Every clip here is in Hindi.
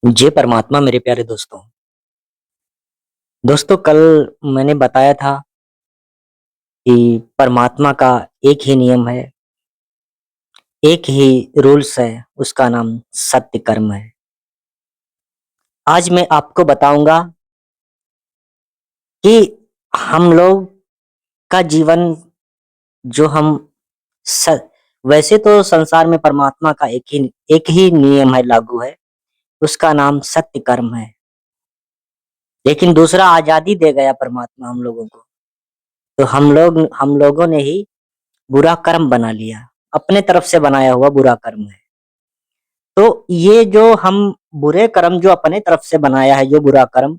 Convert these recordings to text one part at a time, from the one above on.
जय परमात्मा मेरे प्यारे दोस्तों। दोस्तों कल मैंने बताया था कि परमात्मा का एक ही नियम है, एक ही रूल्स है, उसका नाम सत्य कर्म है। आज मैं आपको बताऊंगा कि हम लोग का जीवन जो हम स, वैसे तो संसार में परमात्मा का एक ही नियम है, लागू है, उसका नाम सत्य कर्म है। लेकिन दूसरा आजादी दे गया परमात्मा हम लोगों को, तो हम लोगों ने ही बुरा कर्म बना लिया, अपने तरफ से बनाया हुआ बुरा कर्म है। तो ये जो हम बुरे कर्म जो अपने तरफ से बनाया है, जो बुरा कर्म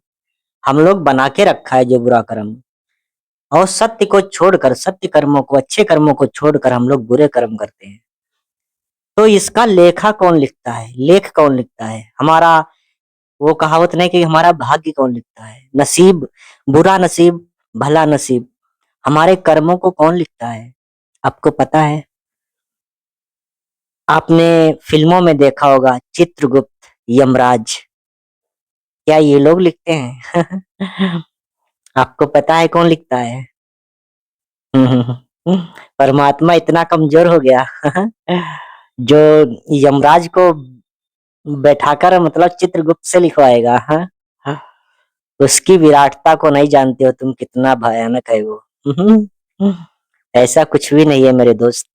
हम लोग बना के रखा है, जो बुरा कर्म, और सत्य को छोड़कर, सत्य कर्मों को, अच्छे कर्मों को छोड़कर हम लोग बुरे कर्म करते हैं। तो इसका लेखा कौन लिखता है, लेख कौन लिखता है हमारा? वो कहावत नहीं कि हमारा भाग्य कौन लिखता है, नसीब, बुरा नसीब, भला नसीब, हमारे कर्मों को कौन लिखता है? आपको पता है? आपने फिल्मों में देखा होगा चित्रगुप्त, यमराज, क्या ये लोग लिखते हैं? आपको पता है कौन लिखता है? परमात्मा इतना कमजोर हो गया जो यमराज को बैठाकर मतलब चित्रगुप्त से लिखवाएगा। हाँ? उसकी विराटता को नहीं जानते हो तुम, कितना भयानक है वो। ऐसा कुछ भी नहीं है मेरे दोस्त।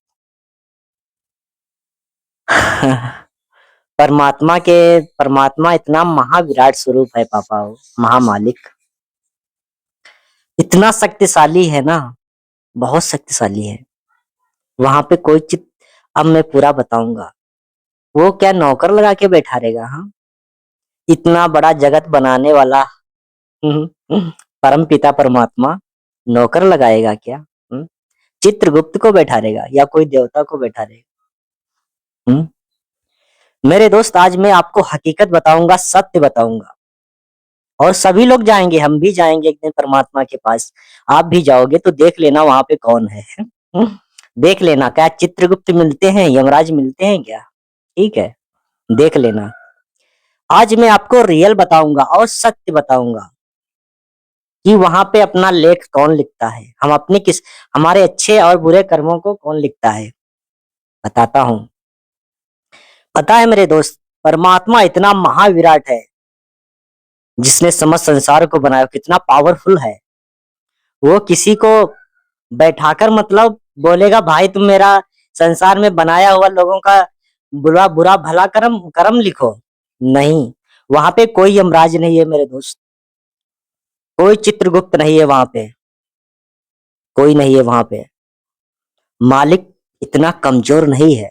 परमात्मा इतना महाविराट स्वरूप है पापा, वो महामालिक इतना शक्तिशाली है ना, बहुत शक्तिशाली है। वहां पे कोई चित अब मैं पूरा बताऊंगा। वो क्या नौकर लगा के बैठा रहेगा? हाँ, इतना बड़ा जगत बनाने वाला परम पिता परमात्मा नौकर लगाएगा क्या? चित्रगुप्त को बैठा रहेगा या कोई देवता को बैठा रहेगा? मेरे दोस्त, आज मैं आपको हकीकत बताऊंगा, सत्य बताऊंगा, और सभी लोग जाएंगे, हम भी जाएंगे एक दिन परमात्मा के पास। आप भी जाओगे तो देख लेना वहां पे कौन है। देख लेना, क्या चित्रगुप्त मिलते हैं, यमराज मिलते हैं क्या? ठीक है, देख लेना। आज मैं आपको रियल बताऊंगा और सत्य बताऊंगा कि वहां पे अपना लेख कौन लिखता है, हम अपने किस, हमारे अच्छे और बुरे कर्मों को कौन लिखता है, बताता हूँ। पता है मेरे दोस्त, परमात्मा इतना महाविराट है, जिसने समस्त संसार को बनाया, कितना पावरफुल है। वो किसी को बैठाकर मतलब बोलेगा भाई तुम मेरा संसार में बनाया हुआ लोगों का बुरा बुरा भला कर्म कर्म लिखो? नहीं, वहां पे कोई यमराज नहीं है मेरे दोस्त, कोई चित्रगुप्त नहीं है वहां पे, कोई नहीं है वहां पे। मालिक इतना कमजोर नहीं है,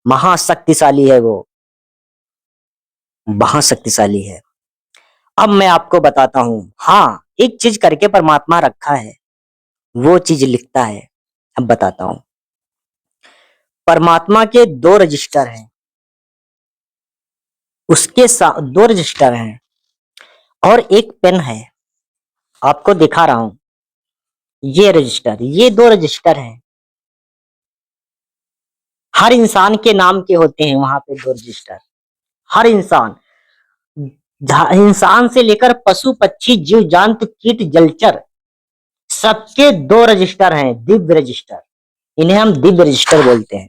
महाशक्तिशाली है वो, महाशक्तिशाली है। अब मैं आपको बताता हूँ, हाँ, एक चीज करके परमात्मा रखा है, वो चीज लिखता है। अब बताता हूँ। परमात्मा के दो रजिस्टर हैं, उसके साथ दो रजिस्टर हैं और एक पेन है, आपको दिखा रहा हूं। ये रजिस्टर, ये दो रजिस्टर हैं, हर इंसान के नाम के होते हैं वहां पे दो रजिस्टर। हर इंसान, इंसान से लेकर पशु पक्षी जीव जंतु कीट जलचर, सबके दो रजिस्टर हैं, दिव्य रजिस्टर। इन्हें हम दिव्य रजिस्टर बोलते हैं,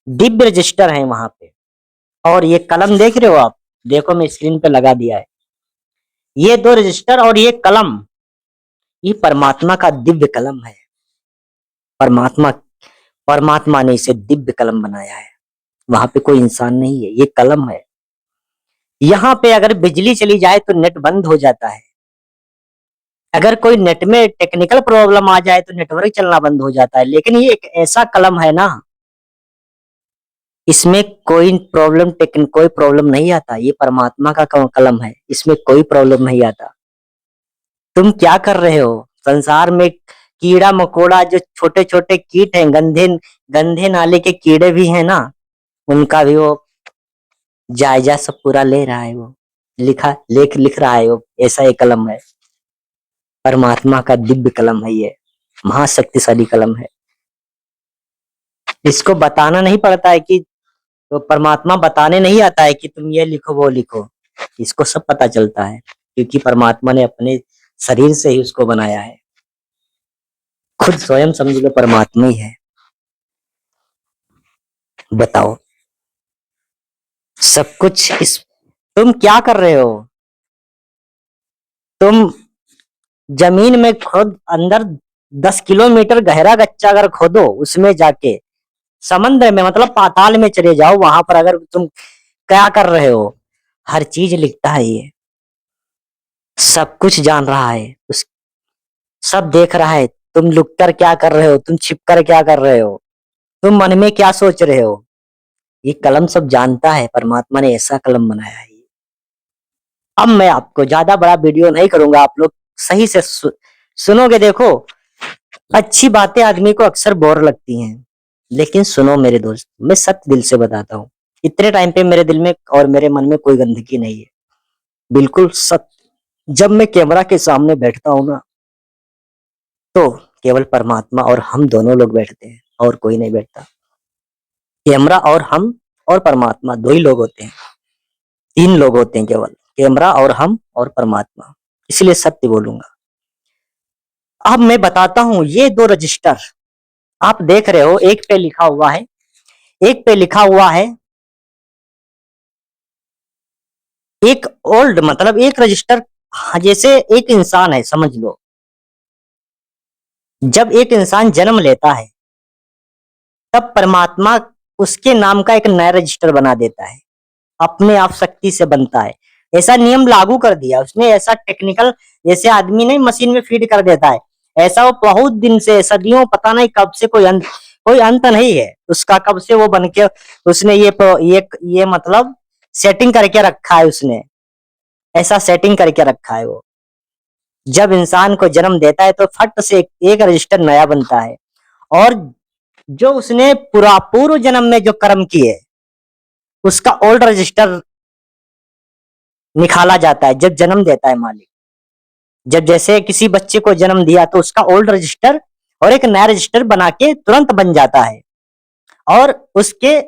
दिव्य रजिस्टर हैं वहां पे। और ये कलम देख रहे हो आप, देखो मैं स्क्रीन पे लगा दिया है, ये दो रजिस्टर और ये कलम, ये परमात्मा का दिव्य कलम है। परमात्मा परमात्मा ने इसे दिव्य कलम बनाया है, वहां पे कोई इंसान नहीं है, ये कलम है। यहाँ पे अगर बिजली चली जाए तो नेट बंद हो जाता है, अगर कोई नेट में टेक्निकल प्रॉब्लम आ जाए तो नेटवर्क चलना बंद हो जाता है। लेकिन ये एक ऐसा कलम है ना, इसमें कोई प्रॉब्लम नहीं आता, ये परमात्मा का कलम है, इसमें कोई प्रॉब्लम नहीं आता। तुम क्या कर रहे हो संसार में? कीड़ा मकोड़ा, जो छोटे छोटे कीट हैं, गंधे गंधे नाले के कीड़े भी हैं ना, उनका भी वो जायजा सब पूरा ले रहा है, वो लिख रहा है वो। ऐसा एक कलम है, परमात्मा का दिव्य कलम है ये, महाशक्तिशाली कलम है। इसको बताना नहीं पड़ता है कि तो परमात्मा बताने नहीं आता है कि तुम ये लिखो वो लिखो, इसको सब पता चलता है क्योंकि परमात्मा ने अपने शरीर से ही उसको बनाया है। खुद स्वयं समझ लो परमात्मा ही है। बताओ, सब कुछ इस तुम क्या कर रहे हो? तुम जमीन में खुद अंदर 10 किलोमीटर गहरा गच्चा अगर खोदो, उसमें जाके समंदर में मतलब पाताल में चले जाओ, वहां पर अगर तुम क्या कर रहे हो, हर चीज लिखता है ये। सब कुछ जान रहा है, उस सब देख रहा है। तुम लुक कर क्या कर रहे हो, तुम छिप कर क्या कर रहे हो, तुम मन में क्या सोच रहे हो, ये कलम सब जानता है। परमात्मा ने ऐसा कलम बनाया है। अब मैं आपको ज्यादा बड़ा वीडियो नहीं करूंगा, आप लोग सही से सुनोगे। देखो, अच्छी बातें आदमी को अक्सर बोर लगती हैं, लेकिन सुनो मेरे दोस्त, मैं सत्य दिल से बताता हूँ। इतने टाइम पे मेरे दिल में और मेरे मन में कोई गंदगी नहीं है, बिल्कुल सत्य। जब मैं कैमरा के सामने बैठता हूँ ना, तो केवल परमात्मा और हम दोनों लोग बैठते हैं, और कोई नहीं बैठता। कैमरा और हम और परमात्मा, दो ही लोग होते हैं, तीन लोग होते हैं केवल, कैमरा और हम और परमात्मा। इसलिए सत्य बोलूंगा। अब मैं बताता हूं, ये दो रजिस्टर आप देख रहे हो, एक पे लिखा हुआ है, एक पे लिखा हुआ है, एक ओल्ड मतलब एक रजिस्टर। जैसे एक इंसान है, समझ लो, जब एक इंसान जन्म लेता है, तब परमात्मा उसके नाम का एक नया रजिस्टर बना देता है, अपने आप शक्ति से बनता है। ऐसा नियम लागू कर दिया उसने, ऐसा टेक्निकल, जैसे आदमी नहीं मशीन में फीड कर देता है, ऐसा वो बहुत दिन से, सदियों, पता नहीं कब से, कोई अंत नहीं है उसका, कब से वो बन के उसने ये मतलब सेटिंग करके रखा है उसने, ऐसा सेटिंग करके रखा है वो। जब इंसान को जन्म देता है तो फट से एक रजिस्टर नया बनता है, और जो उसने पूरा पूर्व जन्म में जो कर्म किए, उसका ओल्ड रजिस्टर निकाला जाता है जब जन्म देता है मालिक। जब जैसे किसी बच्चे को जन्म दिया तो उसका ओल्ड रजिस्टर और एक नया रजिस्टर बना के तुरंत बन जाता है, और उसके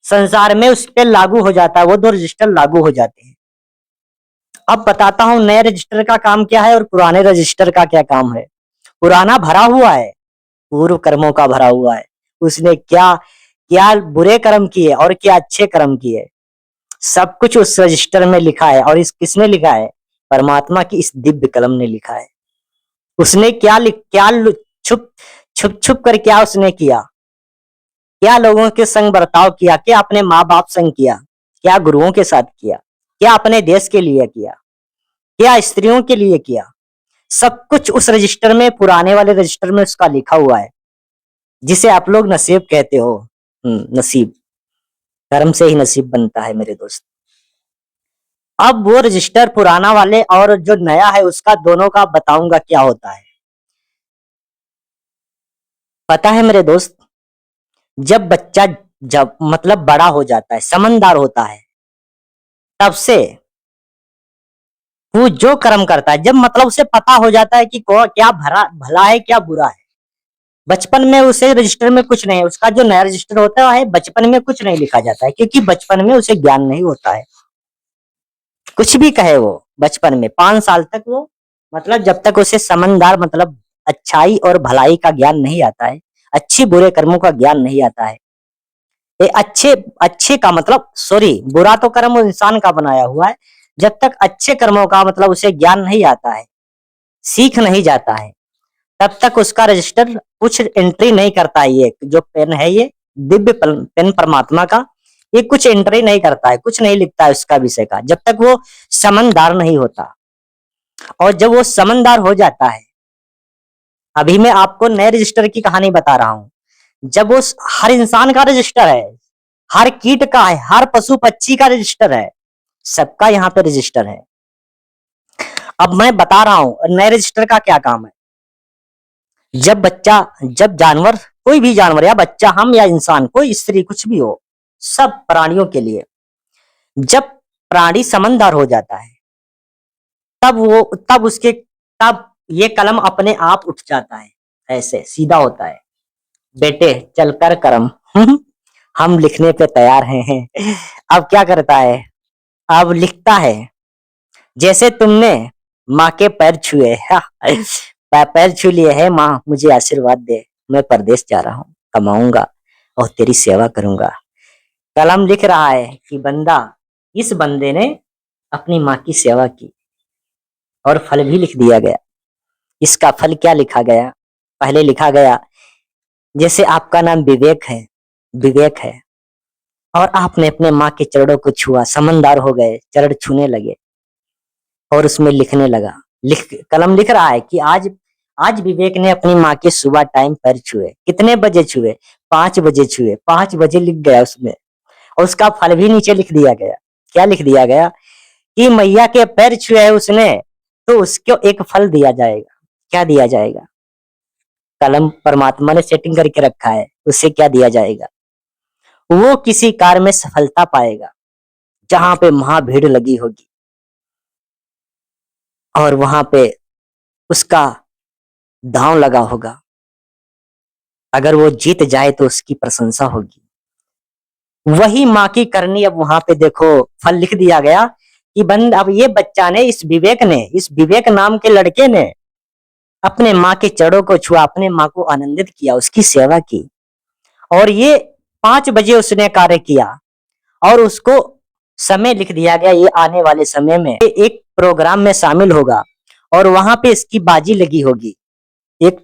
संसार में उस पर लागू हो जाता है, वो दो रजिस्टर लागू हो जाते हैं। अब बताता हूं नए रजिस्टर का काम क्या है और पुराने रजिस्टर का क्या काम है। पुराना भरा हुआ है, पूर्व कर्मों का भरा हुआ है, उसने क्या क्या बुरे कर्म किए और क्या अच्छे कर्म किए, सब कुछ उस रजिस्टर में लिखा है। और इस किसने लिखा है? परमात्मा की इस दिव्य कलम ने लिखा है। उसने छुप छुप छुप कर क्या उसने किया, क्या लोगों के संग बर्ताव किया, क्या अपने माँ बाप संग किया, क्या गुरुओं के साथ किया, क्या अपने देश के लिए किया, क्या स्त्रियों के लिए किया, सब कुछ उस रजिस्टर में, पुराने वाले रजिस्टर में उसका लिखा हुआ है, जिसे आप लोग नसीब कहते हो। नसीब, कर्म से ही नसीब बनता है मेरे दोस्त। अब वो रजिस्टर पुराना वाले और जो नया है उसका, दोनों का बताऊंगा क्या होता है। पता है मेरे दोस्त, जब बच्चा जब मतलब बड़ा हो जाता है, समझदार होता है, तब से वो जो कर्म करता है, जब मतलब उसे पता हो जाता है कि क्या भरा भला है क्या बुरा है। बचपन में उसे रजिस्टर में कुछ नहीं, उसका जो नया रजिस्टर होता है बचपन में कुछ नहीं लिखा जाता है, क्योंकि बचपन में उसे ज्ञान नहीं होता है। कुछ भी कहे वो, बचपन में 5 साल तक वो, मतलब जब तक उसे समझदार मतलब अच्छाई और भलाई का ज्ञान नहीं आता है, अच्छी बुरे कर्मों का ज्ञान नहीं आता है। ये अच्छे अच्छे का मतलब, सॉरी, बुरा तो कर्म इंसान का बनाया हुआ है। जब तक अच्छे कर्मों का मतलब उसे ज्ञान नहीं आता है, सीख नहीं जाता है, तब तक उसका रजिस्टर कुछ एंट्री नहीं करता है। ये जो पेन है, ये दिव्य पेन परमात्मा का, ये कुछ एंट्री नहीं करता है, कुछ नहीं लिखता है उसका विषय का, जब तक वो समझदार नहीं होता। और जब वो समझदार हो जाता है, अभी मैं आपको नए रजिस्टर की कहानी बता रहा हूं। जब वो, हर इंसान का रजिस्टर है, हर कीट का है, हर पशु पक्षी का रजिस्टर है, सबका यहाँ पे रजिस्टर है। अब मैं बता रहा हूं नए रजिस्टर का क्या काम है। जब जानवर, कोई भी जानवर या बच्चा, हम या इंसान, कोई स्त्री, कुछ भी हो, सब प्राणियों के लिए, जब प्राणी समझदार हो जाता है, तब उसके, तब ये कलम अपने आप उठ जाता है, ऐसे सीधा होता है, बेटे चल कर कर्म। हम लिखने पे तैयार हैं। अब क्या करता है, अब लिखता है, जैसे तुमने माँ के पैर छुए। पैर छू लिए है माँ, मुझे आशीर्वाद दे, मैं परदेश जा रहा हूँ, कमाऊंगा और तेरी सेवा करूंगा। कलम लिख रहा है कि बंदा, इस बंदे ने अपनी माँ की सेवा की और फल भी लिख दिया गया। इसका फल क्या लिखा गया, पहले लिखा गया, जैसे आपका नाम विवेक है, विवेक है, और आपने अपने माँ के चरणों को छुआ, समझदार हो गए, चरण छूने लगे और उसमें लिखने लगा। कलम लिख रहा है कि आज आज विवेक ने अपनी माँ के सुबह टाइम पैर छुए। कितने बजे छुए, 5 बजे छुए, 5 बजे लिख गया उसमें। और उसका फल भी नीचे लिख दिया गया। क्या लिख दिया गया कि मैया के पैर छुए है उसने, तो उसको एक फल दिया जाएगा। क्या दिया जाएगा, कलम परमात्मा ने सेटिंग करके रखा है, उससे क्या दिया जाएगा, वो किसी कार्य में सफलता पाएगा जहां पे महाभीड़ लगी होगी, और वहां पे उसका दांव लगा होगा। अगर वो जीत जाए तो उसकी प्रशंसा होगी। वही माँ की करनी अब वहां पे देखो फल लिख दिया गया कि बंद, अब ये बच्चा ने, इस विवेक नाम के लड़के ने अपने माँ के चरणों को छुआ, अपने माँ को आनंदित किया, उसकी सेवा की, और ये 5 बजे उसने कार्य किया, और उसको समय लिख दिया गया, ये आने वाले समय में एक प्रोग्राम में शामिल होगा और वहां पे इसकी बाजी लगी होगी। एक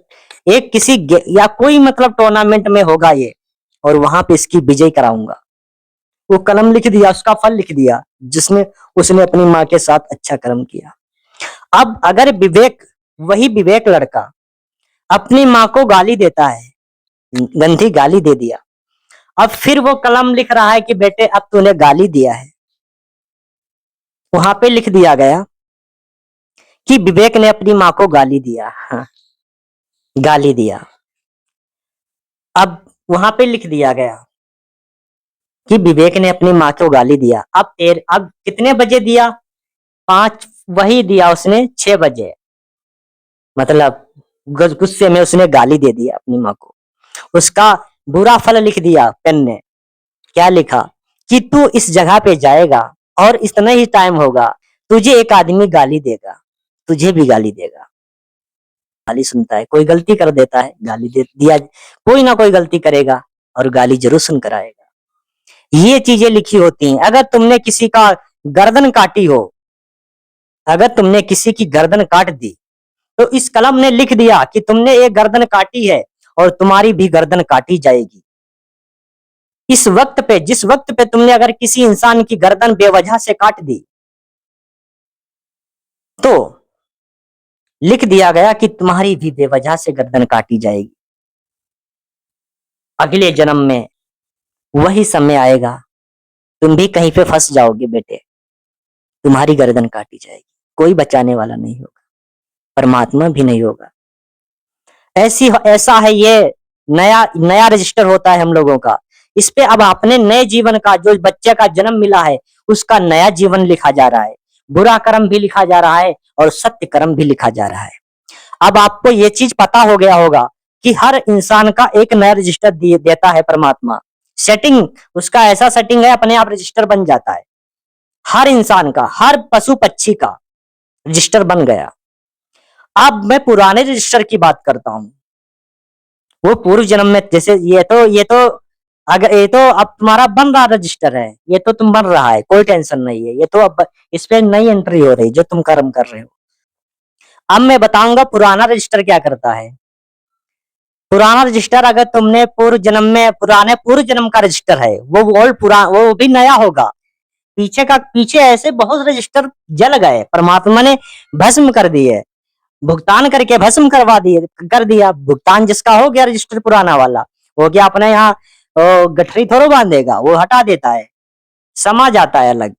एक किसी या कोई मतलब टूर्नामेंट में होगा ये, और वहां पे इसकी विजय कराऊंगा। वो कलम लिख दिया, उसका फल लिख दिया, जिसमें उसने अपनी माँ के साथ अच्छा कर्म किया। अब अगर विवेक, वही विवेक लड़का अपनी माँ को गाली देता है, गंदी गाली दे दिया, अब फिर वो कलम लिख रहा है कि बेटे अब तूने गाली दिया है। वहां पे लिख दिया गया कि विवेक ने अपनी माँ को गाली दिया। हाँ, गाली दिया। अब वहां पे लिख दिया गया कि विवेक ने अपनी माँ को गाली दिया। अब कितने बजे दिया, 5, वही दिया उसने 6 बजे, मतलब गुस्से में उसने गाली दे दिया अपनी माँ को। उसका बुरा फल लिख दिया पेन ने। क्या लिखा कि तू इस जगह पे जाएगा और इतना ही टाइम होगा, तुझे एक आदमी गाली देगा, तुझे भी गाली देगा। गाली सुनता है, कोई गलती कर देता है, गाली दे दिया, कोई ना कोई गलती करेगा और गाली जरूर सुनकर आएगा। ये चीजें लिखी होती हैं। अगर तुमने किसी का गर्दन काटी हो, अगर तुमने किसी की गर्दन काट दी, तो इस कलम ने लिख दिया कि तुमने एक गर्दन काटी है और तुम्हारी भी गर्दन काटी जाएगी। इस वक्त पे, जिस वक्त पे तुमने अगर किसी इंसान की गर्दन बेवजह से काट दी, तो लिख दिया गया कि तुम्हारी भी बेवजह से गर्दन काटी जाएगी। अगले जन्म में वही समय आएगा, तुम भी कहीं पे फंस जाओगे बेटे, तुम्हारी गर्दन काटी जाएगी, कोई बचाने वाला नहीं होगा, परमात्मा भी नहीं होगा। ऐसा है ये, नया नया रजिस्टर होता है हम लोगों का। इस पे अब अपने नए जीवन का, जो बच्चे का जन्म मिला है, उसका नया जीवन लिखा जा रहा है। बुरा कर्म भी लिखा जा रहा है और सत्य कर्म भी लिखा जा रहा है। अब आपको ये चीज पता हो गया होगा कि हर इंसान का एक नया रजिस्टर देता है परमात्मा। सेटिंग उसका ऐसा सेटिंग है, अपने आप रजिस्टर बन जाता है। हर इंसान का, हर पशु पक्षी का रजिस्टर बन गया। अब मैं पुराने रजिस्टर की बात करता हूं। वो पूर्व जन्म में, जैसे ये तो अगर ये तो अब तुम्हारा बन रहा रजिस्टर है, ये तो तुम बन रहा है, कोई टेंशन नहीं है। ये तो अब इस पे नई एंट्री हो रही जो तुम कर्म कर रहे हो। अब मैं बताऊंगा पुराना रजिस्टर क्या करता है। पुराना रजिस्टर, अगर तुमने पूर्व जन्म में, पुराने पूर्व जन्म का रजिस्टर है, वो भी नया होगा। पीछे ऐसे बहुत रजिस्टर जल गए, परमात्मा ने भस्म कर दिए, भुगतान करके भस्म करवा दिए, कर दिया। भुगतान जिसका हो गया रजिस्टर पुराना वाला, हो गया, अपने यहाँ गठरी थोड़ा बांधेगा, वो हटा देता है, समा जाता है अलग।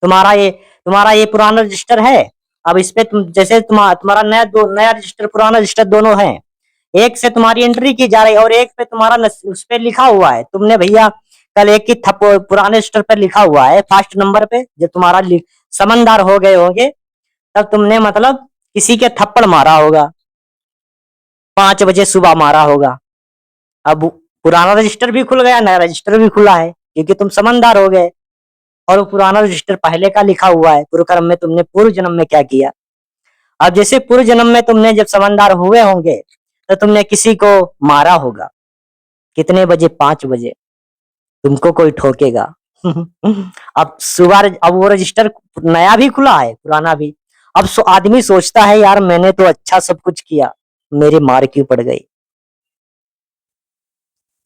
तुम्हारा ये पुराना रजिस्टर है। अब इस पे तुम, जैसे तुम्हारा नया रजिस्टर, पुराना रजिस्टर दोनों है, एक से तुम्हारी एंट्री की जा रही है और एक पे तुम्हारा उस पे लिखा हुआ है। तुमने भैया कल एक की पुराने रजिस्टर पे लिखा हुआ है फर्स्ट नंबर पे, जब तुम्हारा समझदार हो गए होंगे, तब तुमने मतलब किसी के थप्पड़ मारा होगा, 5 बजे सुबह मारा होगा। अब पुराना रजिस्टर भी खुल गया, नया रजिस्टर भी खुला है, क्योंकि तुम समझदार हो गए। और वो पुराना रजिस्टर पहले का लिखा हुआ है, पूर्व कर्म में तुमने पूर्व जन्म में क्या किया। अब जैसे पूर्व जन्म में तुमने जब समझदार हुए होंगे तो तुमने किसी को मारा होगा। कितने बजे? 5 बजे। तुमको कोई ठोकेगा। अब सुबह अब वो रजिस्टर नया भी खुला है, पुराना भी। अब आदमी सोचता है यार मैंने तो अच्छा सब कुछ किया, मेरी मार क्यों पड़ गई।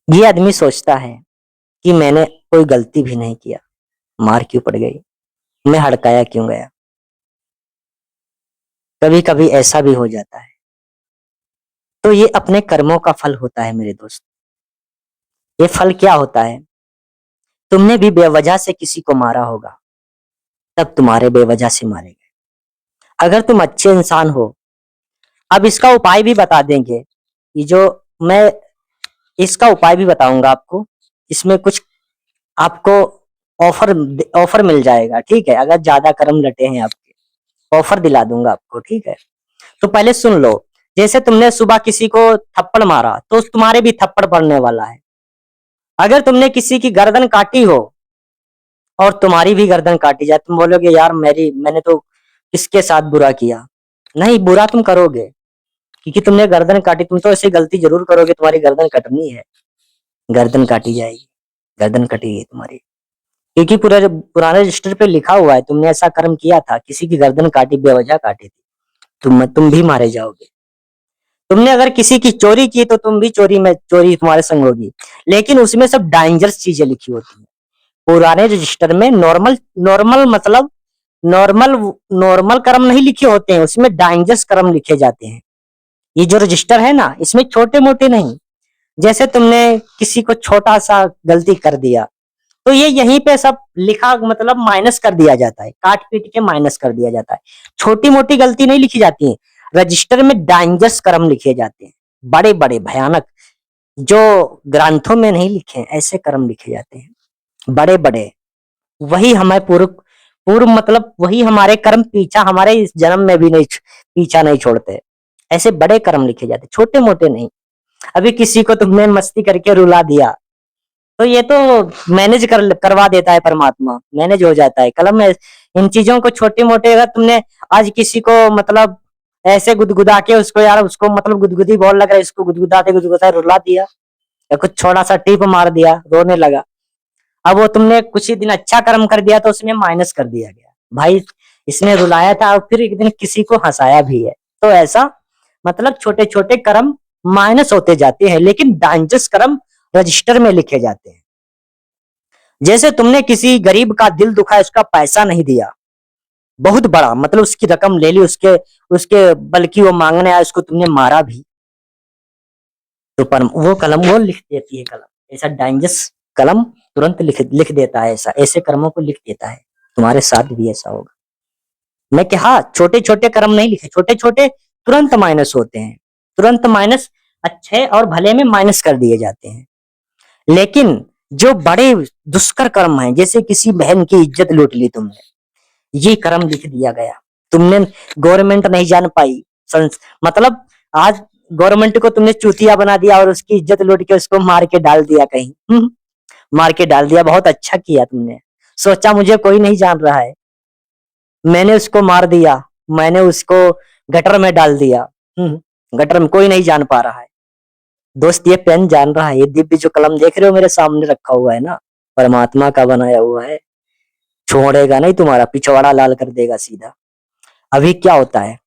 ये आदमी सोचता है कि मैंने कोई गलती भी नहीं किया, मार क्यों पड़ गई, मैं हड़काया क्यों गया। कभी कभी ऐसा भी हो जाता है। तो ये अपने कर्मों का फल होता है मेरे दोस्त। ये फल क्या होता है? तुमने भी बेवजह से किसी को मारा होगा, तब तुम्हारे बेवजह से मारे गए। अगर तुम अच्छे इंसान हो, अब इसका उपाय भी बता देंगे। ये जो मैं इसका उपाय भी बताऊंगा आपको, इसमें कुछ आपको ऑफर ऑफर मिल जाएगा, ठीक है? अगर ज्यादा कर्म लटे हैं आपके, ऑफर दिला दूंगा आपको, ठीक है? तो पहले सुन लो। जैसे तुमने सुबह किसी को थप्पड़ मारा तो तुम्हारे भी थप्पड़ पड़ने वाला है। अगर तुमने किसी की गर्दन काटी हो और तुम्हारी भी गर्दन काटी जाए, तुम बोलोगे यार मैंने तो किसके साथ बुरा किया। नहीं, बुरा तुम करोगे, क्योंकि तुमने गर्दन काटी। तुम तो ऐसी गलती जरूर करोगे, तुम्हारी गर्दन कटनी है, गर्दन काटी जाएगी, गर्दन कटेगी तुम्हारी। क्योंकि पूरा पुराने रजिस्टर पे लिखा हुआ है तुमने ऐसा कर्म किया था, किसी की गर्दन काटी, बेवजह काटी थी, तुम भी मारे जाओगे। तुमने अगर किसी की चोरी की तो तुम भी चोरी तुम्हारे संग होगी। लेकिन उसमें सब डेंजरस चीजें लिखी होती है पुराने रजिस्टर में। नॉर्मल नॉर्मल मतलब नॉर्मल नॉर्मल कर्म नहीं लिखे होते हैं, उसमें डेंजरस कर्म लिखे जाते हैं। ये जो रजिस्टर है ना, इसमें छोटे मोटे नहीं। जैसे तुमने किसी को छोटा सा गलती कर दिया तो ये यहीं पे सब लिखा, मतलब माइनस कर दिया जाता है, काट पीट के माइनस कर दिया जाता है। छोटी मोटी गलती नहीं लिखी जाती है रजिस्टर में, डेंजरस कर्म लिखे जाते हैं, बड़े बड़े भयानक, जो ग्रंथों में नहीं लिखे हैं, ऐसे कर्म लिखे जाते हैं बड़े बड़े। वही हमें पूर्व पूर्व मतलब वही हमारे कर्म पीछा, हमारे इस जन्म में भी नहीं पीछा नहीं छोड़ते। ऐसे बड़े कर्म लिखे जाते, छोटे मोटे नहीं। अभी किसी को तुमने मस्ती करके रुला दिया तो ये तो मैनेज करवा देता है परमात्मा, मैनेज हो जाता है कलम में। इन चीजों को छोटे मोटे, अगर तुमने आज किसी को मतलब ऐसे गुदगुदा के उसको, यार उसको मतलब गुदगुदी बहुत लग रहा है, इसको गुदगुदाते गुदगुदाते रुला दिया, या कुछ छोटा सा टीप मार दिया, रोने लगा। अब वो तुमने कुछ ही दिन अच्छा कर्म कर दिया तो उसमें माइनस कर दिया गया, भाई इसने रुलाया था और फिर एक दिन किसी को हंसाया भी है। तो ऐसा मतलब छोटे छोटे कर्म माइनस होते जाते हैं, लेकिन डेंजरस कर्म रजिस्टर में लिखे जाते हैं। जैसे तुमने किसी गरीब का दिल दुखाया, उसका पैसा नहीं दिया, बहुत बड़ा मतलब उसकी रकम ले ली, उसके उसके बल्कि वो मांगने आया, उसको तुमने मारा भी, तो पर वो कलम वो लिख देती है कलम, ऐसा डेंजरस कलम तुरंत लिख लिख देता है, ऐसा ऐसे कर्मों को लिख देता है। तुम्हारे साथ भी ऐसा होगा। मैं क्या, हाँ, छोटे छोटे कर्म नहीं लिखे, छोटे छोटे तुरंत माइनस होते हैं, तुरंत माइनस, अच्छे और भले में माइनस कर दिए जाते हैं। लेकिन जो बड़े दुष्कर कर्म है, जैसे किसी बहन की इज्जत लूट ली तुमने, ये कर्म लिख दिया गया। तुमने गवर्नमेंट नहीं जान पाई, मतलब आज गवर्नमेंट को तुमने चूतिया बना दिया और उसकी इज्जत लूट के उसको मार के डाल दिया कहीं। मार के डाल दिया, बहुत अच्छा किया तुमने। सोचा मुझे कोई नहीं जान रहा है, मैंने उसको मार दिया, मैंने उसको गटर में डाल दिया। गटर में कोई नहीं जान पा रहा है। दोस्त ये पेन जान रहा है, ये दिव्य जो कलम देख रहे हो मेरे सामने रखा हुआ है ना, परमात्मा का बनाया हुआ है, छोड़ेगा नहीं, तुम्हारा पिछवाड़ा लाल कर देगा सीधा। अभी क्या होता है,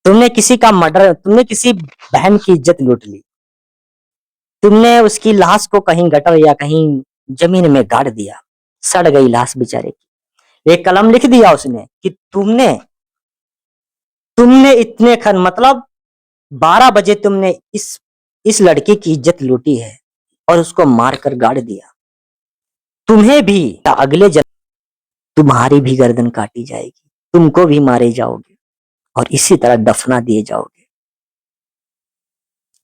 तुमने किसी का मर्डर, तुमने किसी बहन की इज्जत लूट ली, तुमने उसकी लाश को कहीं गटर या कहीं जमीन में गाड़ दिया, सड़ गई लाश बेचारे की। एक कलम लिख दिया उसने कि तुमने तुमने इतने खन मतलब 12 बजे तुमने इस लड़के की इज्जत लूटी है और उसको मारकर गाड़ दिया। तुम्हें भी अगले जन्म तुम्हारी भी गर्दन काटी जाएगी, तुमको भी मारे जाओगे और इसी तरह दफना दिए जाओगे।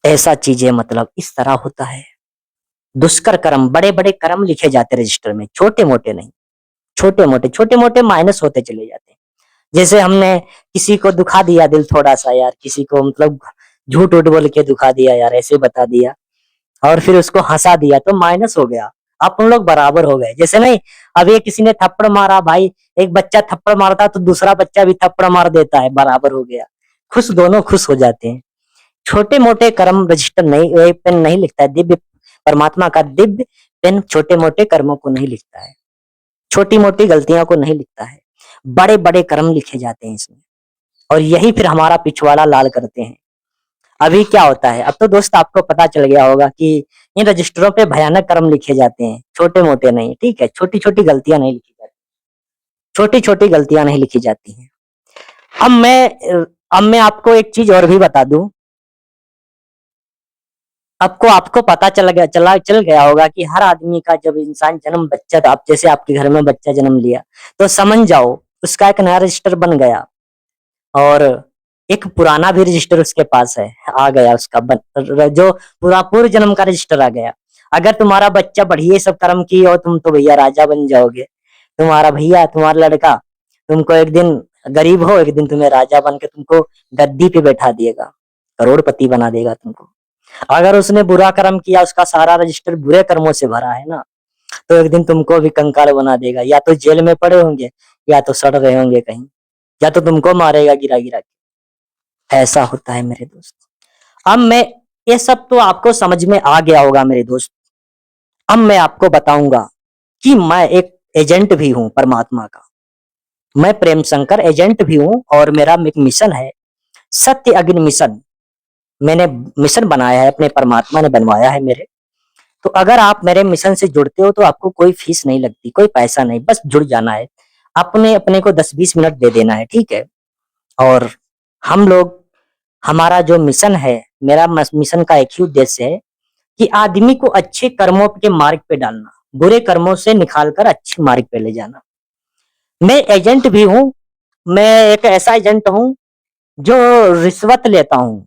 ऐसा चीजें मतलब इस तरह होता है। दुष्कर कर्म, बड़े बड़े कर्म लिखे जाते रजिस्टर में, छोटे मोटे नहीं। छोटे मोटे माइनस होते चले जाते हैं। जैसे हमने किसी को दुखा दिया दिल थोड़ा सा, यार किसी को मतलब झूठ उठ बोल के दुखा दिया, यार ऐसे बता दिया, और फिर उसको हंसा दिया तो माइनस हो गया। आप उन लोग बराबर हो गए। जैसे नहीं, अब ये किसी ने थप्पड़ मारा भाई, एक बच्चा थप्पड़ मारता तो दूसरा बच्चा भी थप्पड़ मार देता है, बराबर हो गया। खुश, दोनों खुश हो जाते हैं। छोटे मोटे कर्म रजिस्टर नहीं, ये पेन नहीं लिखता है। दिव्य परमात्मा का दिव्य पेन छोटे मोटे कर्मों को नहीं लिखता है, छोटी मोटी गलतियों को नहीं लिखता है, बड़े बड़े कर्म लिखे जाते हैं इसमें। और यही फिर हमारा पिछवाड़ा लाल करते हैं। अभी क्या होता है, अब तो दोस्त आपको पता चल गया होगा कि इन रजिस्टरों पे भयानक कर्म लिखे जाते हैं, छोटे मोटे नहीं, ठीक है, छोटी छोटी गलतियां नहीं लिखी जाती, छोटी छोटी गलतियां नहीं लिखी जाती हैं। अब मैं अब मैं आपको एक चीज और भी बता दूं। आपको आपको पता चल गया होगा कि हर आदमी का जब इंसान जन्म, बच्चा, तो आप जैसे आपके घर में बच्चा जन्म लिया तो समझ जाओ उसका एक नया रजिस्टर बन गया, और एक पुराना भी रजिस्टर उसके पास है, आ गया उसका जो पूरा पूर्व जन्म का रजिस्टर आ गया। अगर तुम्हारा बच्चा बढ़िया सब कर्म की हो, तुम तो भैया राजा बन जाओगे। तुम्हारा भैया, तुम्हारा लड़का, तुमको एक दिन गरीब हो, एक दिन तुम्हें राजा बन के तुमको गद्दी पे बैठा देगा, करोड़पति बना देगा तुमको। अगर उसने बुरा कर्म किया, उसका सारा रजिस्टर बुरे कर्मों से भरा है ना, तो एक दिन तुमको भी कंकाल बना देगा, या तो जेल में पड़े होंगे, या तो सड़ रहे होंगे कहीं, या तो तुमको मारेगा गिरा गिरा के। ऐसा होता है मेरे दोस्त। अब मैं, ये सब तो आपको समझ में आ गया होगा मेरे दोस्त। अब मैं आपको बताऊंगा कि मैं एक एजेंट भी हूं परमात्मा का। मैं प्रेम शंकर एजेंट भी हूं, और मेरा एक मिशन है, सत्य अग्नि मिशन। मैंने मिशन बनाया है, अपने परमात्मा ने बनवाया है मेरे। तो अगर आप मेरे मिशन से जुड़ते हो तो आपको कोई फीस नहीं लगती, कोई पैसा नहीं, बस जुड़ जाना है। अपने अपने को 10-20 मिनट दे देना है, ठीक है। और हम लोग, हमारा जो मिशन है, मेरा मिशन का एक ही उद्देश्य है कि आदमी को अच्छे कर्मों के मार्ग पे डालना, बुरे कर्मों से निकाल कर अच्छे मार्ग पे ले जाना। मैं एजेंट भी हूँ। मैं एक ऐसा एजेंट हूँ जो रिश्वत लेता हूँ।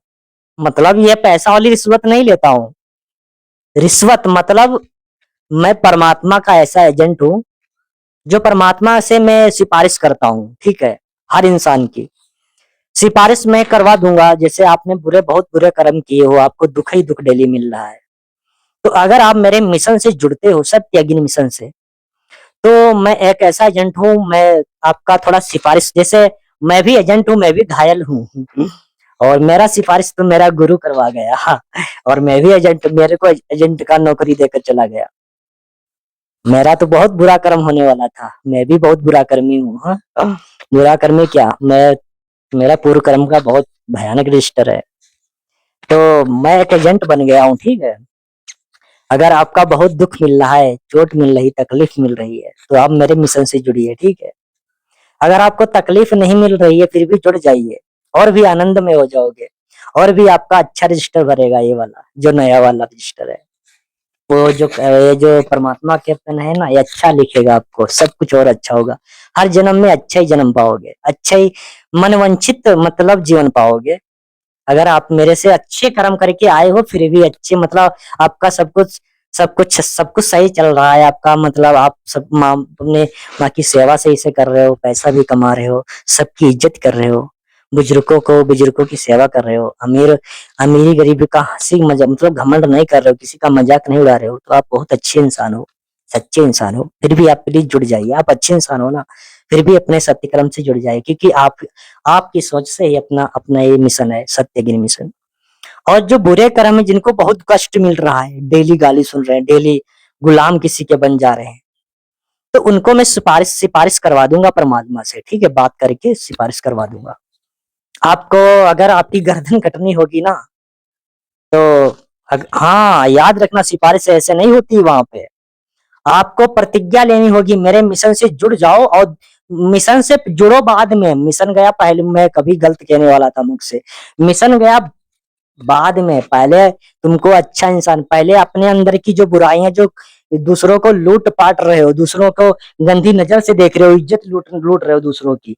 मतलब ये पैसा वाली रिश्वत नहीं लेता हूँ। रिश्वत मतलब मैं परमात्मा का ऐसा एजेंट हूँ जो परमात्मा से मैं सिफारिश करता हूँ, ठीक है। हर इंसान की सिफारिश मैं करवा दूंगा। जैसे आपने बहुत बुरे कर्म किए हो, आपको दुख ही दुख डेली मिल रहा है, तो अगर आप मेरे मिशन से जुड़ते हो, सत्य अग्नि मिशन से, तो मैं एक ऐसा एजेंट हूँ, मैं आपका थोड़ा सिफारिश, जैसे मैं भी एजेंट हूँ, मैं भी घायल हूँ और मेरा सिफारिश तो मेरा गुरु करवा गया, हाँ। और मैं भी एजेंट, मेरे को एजेंट का नौकरी देकर चला गया। मेरा तो बहुत बुरा कर्म होने वाला था, मैं भी बहुत बुरा कर्मी हूँ, हाँ। बुरा कर्मी क्या, मैं, मेरा पूर्व कर्म का बहुत भयानक रजिस्टर है। तो मैं एक एजेंट बन गया हूँ, ठीक है। अगर आपका बहुत दुख मिल रहा है, चोट मिल रही, तकलीफ मिल रही है, तो आप मेरे मिशन से जुड़िए, ठीक है। अगर आपको तकलीफ नहीं मिल रही है, फिर भी जुड़ जाइए, और भी आनंद में हो जाओगे, और भी आपका अच्छा रजिस्टर भरेगा, ये वाला जो नया वाला रजिस्टर है। वो जो ये जो परमात्मा के पेन है ना, ये अच्छा लिखेगा, आपको सब कुछ और अच्छा होगा। हर जन्म में अच्छा ही जन्म पाओगे, अच्छा ही मनवंचित मतलब जीवन पाओगे। अगर आप मेरे से अच्छे कर्म करके आए हो, फिर भी अच्छे मतलब आपका सब कुछ सही चल रहा है आपका, मतलब आप सब माँ, अपने माँ की सेवा सही से कर रहे हो, पैसा भी कमा रहे हो, सबकी इज्जत कर रहे हो, बुजुर्गों की सेवा कर रहे हो, अमीरी गरीबी का हंसी मजाक मतलब घमंड नहीं कर रहे हो, किसी का मजाक नहीं उड़ा रहे हो, तो आप बहुत अच्छे इंसान हो, सच्चे इंसान हो। फिर भी आप प्लीज जुड़ जाइए, आप अच्छे इंसान हो ना, फिर भी अपने सत्य कर्म से जुड़ जाइए, क्योंकि आप, आपकी सोच से ही अपना अपना ये मिशन है, सत्यगिरी मिशन। और जो बुरे कर्म है, जिनको बहुत कष्ट मिल रहा है, डेली गाली सुन रहे हैं, डेली गुलाम किसी के बन जा रहे हैं, तो उनको मैं सिफारिश सिफारिश करवा दूंगा परमात्मा से, ठीक है, बात करके सिफारिश करवा दूंगा। आपको अगर आपकी गर्दन कटनी होगी ना, तो हाँ याद रखना, सिफारिश ऐसे नहीं होती वहां पे। आपको प्रतिज्ञा लेनी होगी, मेरे मिशन से जुड़ जाओ, और मिशन से जुड़ो बाद में, मिशन गया पहले, मैं कभी गलत कहने वाला था मुझसे, मिशन गया बाद में। पहले तुमको अच्छा इंसान, पहले अपने अंदर की जो बुराइयां, जो दूसरों को लूट पाट रहे हो, दूसरों को गंदी नजर से देख रहे हो, इज्जत लूट लूट रहे हो दूसरों की,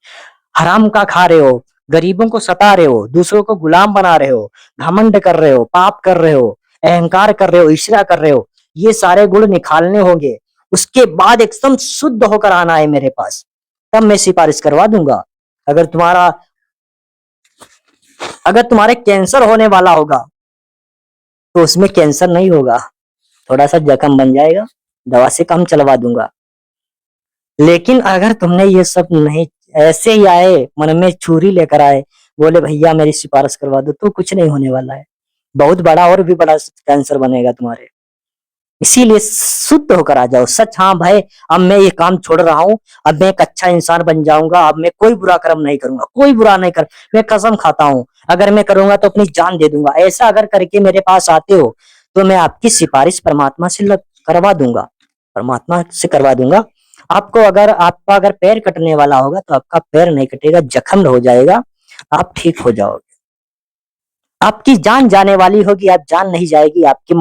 हराम का खा रहे हो, गरीबों को सता रहे हो, दूसरों को गुलाम बना रहे हो, घमंड कर रहे हो, पाप कर रहे हो, अहंकार कर रहे हो, ईर्ष्या कर रहे हो, ये सारे गुण निकालने होंगे। उसके बाद एकदम शुद्ध होकर आना है मेरे पास, तब मैं सिफारिश करवा दूंगा। अगर तुम्हारा अगर तुम्हारे कैंसर होने वाला होगा, तो उसमें कैंसर नहीं होगा, थोड़ा सा जख्म बन जाएगा, दवा से काम चलवा दूंगा। लेकिन अगर तुमने ये सब नहीं, ऐसे ही आए मन में छुरी लेकर आए, बोले भैया मेरी सिफारिश करवा दो, तो कुछ नहीं होने वाला है, बहुत बड़ा और भी बड़ा कैंसर बनेगा तुम्हारे। इसीलिए शुद्ध होकर आ जाओ, सच, हाँ भाई अब मैं ये काम छोड़ रहा हूँ, अब मैं एक अच्छा इंसान बन जाऊंगा, अब मैं कोई बुरा कर्म नहीं करूंगा, कोई बुरा नहीं कर, मैं कसम खाता हूँ अगर मैं करूंगा तो अपनी जान दे दूंगा, ऐसा अगर करके मेरे पास आते हो तो मैं आपकी सिफारिश परमात्मा से करवा दूंगा, परमात्मा से करवा दूंगा। आपको अगर आपका अगर पैर कटने वाला होगा तो आपका पैर नहीं कटेगा, जख्म हो जाएगा, आप ठीक हो जाओगे। आपकी जान जाने वाली होगी, आप जान नहीं जाएगी, आपकी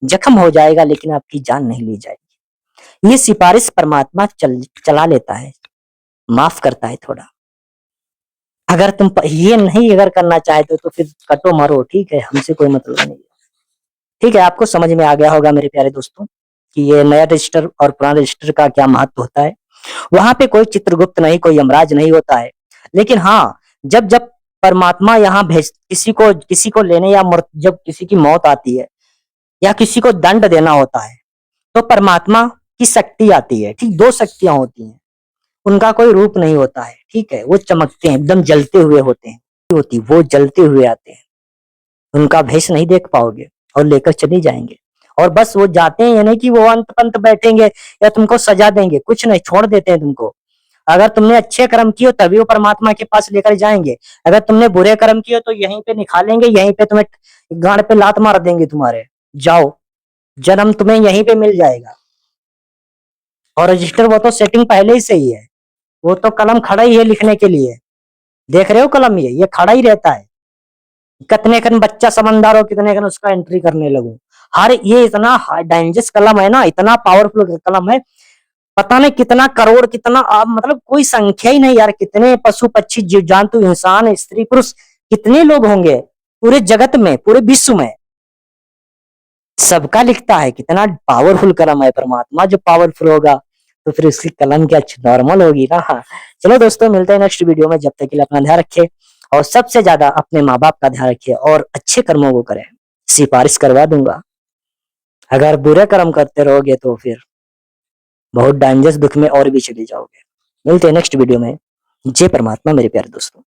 जख्म हो जाएगा लेकिन आपकी जान नहीं ली जाएगी। ये सिफारिश परमात्मा चला लेता है, माफ करता है थोड़ा। अगर तुम ये नहीं अगर करना चाहते हो तो फिर कटो मरो, ठीक है, हमसे कोई मतलब नहीं है। ठीक है, आपको समझ में आ गया होगा मेरे प्यारे दोस्तों कि ये नया रजिस्टर और पुराना रजिस्टर का क्या महत्व होता है। वहां पे कोई चित्रगुप्त नहीं, कोई यमराज नहीं होता है, लेकिन हाँ जब जब परमात्मा यहाँ भेज किसी को लेने या जब किसी की मौत आती है या किसी को दंड देना होता है तो परमात्मा की शक्ति आती है। ठीक, दो शक्तियां होती हैं, उनका कोई रूप नहीं होता है, ठीक है, वो चमकते हैं, एकदम जलते हुए होते हैं, होती वो जलते हुए आते हैं, उनका भेष नहीं देख पाओगे और लेकर चले जाएंगे। और बस वो जाते हैं, यानी कि वो अंत पंत बैठेंगे या तुमको सजा देंगे, कुछ नहीं, छोड़ देते हैं तुमको। अगर तुमने अच्छे कर्म किए तभी वो परमात्मा के पास लेकर जाएंगे, अगर तुमने बुरे कर्म किए तो यहीं पे निकालेंगे, यहीं पे तुम्हें गांड पे लात मार देंगे तुम्हारे, जाओ, जन्म तुम्हें यहीं पे मिल जाएगा। और रजिस्टर वो तो सेटिंग पहले ही से ही है, वो तो कलम खड़ा ही है लिखने के लिए, देख रहे हो कलम, ये खड़ा ही रहता है, कितने कन बच्चा समझदार हो कितने कन उसका एंट्री करने लगू। हर ये इतना डेंजरस कलम है ना, इतना पावरफुल कलम है, पता नहीं कितना करोड़, कितना मतलब कोई संख्या ही नहीं यार, कितने पशु पक्षी जीव जंतु इंसान स्त्री पुरुष कितने लोग होंगे पूरे जगत में, पूरे विश्व में, सबका लिखता है। कितना पावरफुल कलम है, परमात्मा जो पावरफुल होगा तो फिर उसकी कलम क्या नॉर्मल होगी ना। हाँ, चलो दोस्तों मिलते हैं नेक्स्ट वीडियो में, जब तक के लिए अपना ध्यान रखें और सबसे ज्यादा अपने माँ बाप का ध्यान रखें और अच्छे कर्मों को करें, सिफारिश करवा दूंगा। अगर बुरे कर्म करते रहोगे तो फिर बहुत डेंजरस दुख में और भी चले जाओगे। मिलते हैं नेक्स्ट वीडियो में। जय परमात्मा मेरे प्यारे दोस्तों।